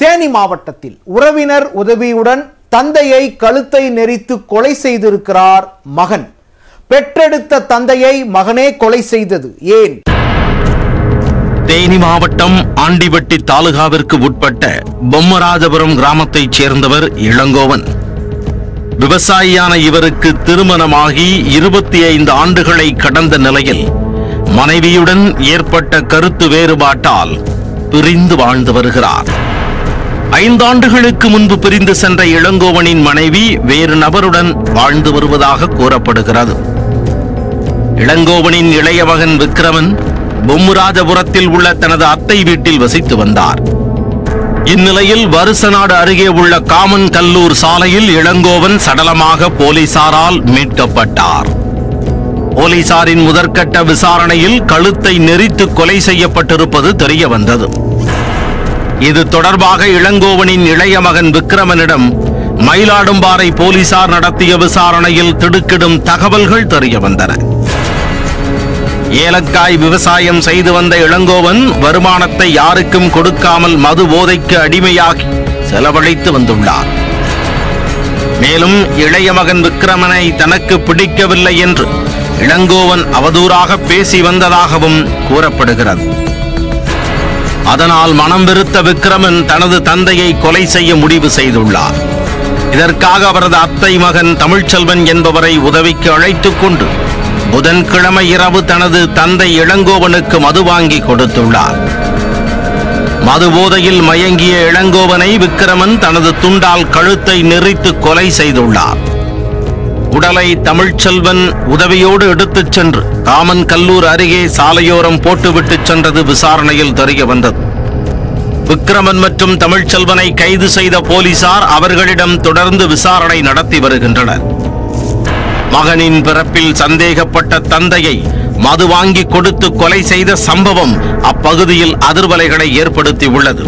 தேனி மாவட்டத்தில் உறவினர் உதவியுடன் தந்தையை கழுத்தை நெரித்து கொலை செய்திருக்கிறார் மகன். பெற்றெடுத்த தந்தையை மகனே கொலை செய்தது ஏன்? தேனி மாவட்டம் ஆண்டிவட்டி தாலுகாவிற்கு உட்பட்ட பொம்மராஜபுரம் கிராமத்தைச் சேர்ந்தவர் இளங்கோவன். விவசாயியான இவருக்கு திருமணமாகி 25 ஆண்டுகளை கடந்த நிலையில் மனைவியுடன் ஏற்பட்ட கருத்து வேறுபாட்டால் பிரிந்து வாழ்ந்து வருகிறார். 5 ஆண்டுகளுக்கு முன்பு பிரிந்து சென்ற இளங்கோவனின் மனைவி வேறு நபருடன் வாழ்ந்து வருவதாக கூறப்படுகிறது. இளங்கோவனின் இளைய மகன் விக்ரமன் பொம்மராஜபுரத்தில் உள்ள தனது அத்தை வீட்டில் வசித்து வந்தார். இந்நிலையில் வருசநாடு அருகே உள்ள காமன் கல்லூர் சாலையில் இளங்கோவன் சடலமாக போலீசாரால் மீட்கப்பட்டார். போலீசாரின் முதற்கட்ட விசாரணையில் கழுத்தை நெரித்து கொலை செய்யப்பட்டிருப்பது தெரிய வந்தது. இது தொடர்பாக இளங்கோவனின் இளைய மகன் விக்ரமனிடம் மயிலாடும்பாறை போலீசார் நடத்திய விசாரணையில் திடுக்கிடும் தகவல்கள் தெரிய வந்தன. ஏலக்காய் விவசாயம் செய்து வந்த இளங்கோவன் வருமானத்தை யாருக்கும் கொடுக்காமல் மது போதைக்கு அடிமையாகி செலவழித்து வந்துள்ளார். மேலும் இளைய மகன் விக்ரமனை தனக்கு பிடிக்கவில்லை என்று இளங்கோவன் அவதூறாக பேசி வந்ததாகவும் கூறப்படுகிறது. அதனால் மனம் வெறுத்த விக்ரமன் தனது தந்தையை கொலை செய்ய முடிவு செய்துள்ளார். இதற்காக அவரது அத்தை மகன் தமிழ்ச்செல்வன் என்பவரை உதவிக்கு அழைத்துக் கொண்டு புதன்கிழமை இரவு தனது தந்தை இளங்கோவனுக்கு மது வாங்கி கொடுத்துள்ளார். மது போதையில் மயங்கிய இளங்கோவனை விக்ரமன் தனது துண்டால் கழுத்தை நெரித்து கொலை செய்துள்ளார். உடலை தமிழ்ச்செல்வன் உதவியோடு எடுத்துச் சென்று காமன் கல்லூர் அருகே சாலையோரம் போட்டுவிட்டு சென்றது விசாரணையில் தெரிய வந்தது. விக்ரமன் மற்றும் தமிழ்ச்செல்வனை கைது செய்த போலீசார் அவர்களிடம் தொடர்ந்து விசாரணை நடத்தி வருகின்றனர். மகனின் பிறப்பில் சந்தேகப்பட்ட தந்தையை மது வாங்கி கொடுத்து கொலை செய்த சம்பவம் அப்பகுதியில் அதிர்வலைகளை ஏற்படுத்தி உள்ளது.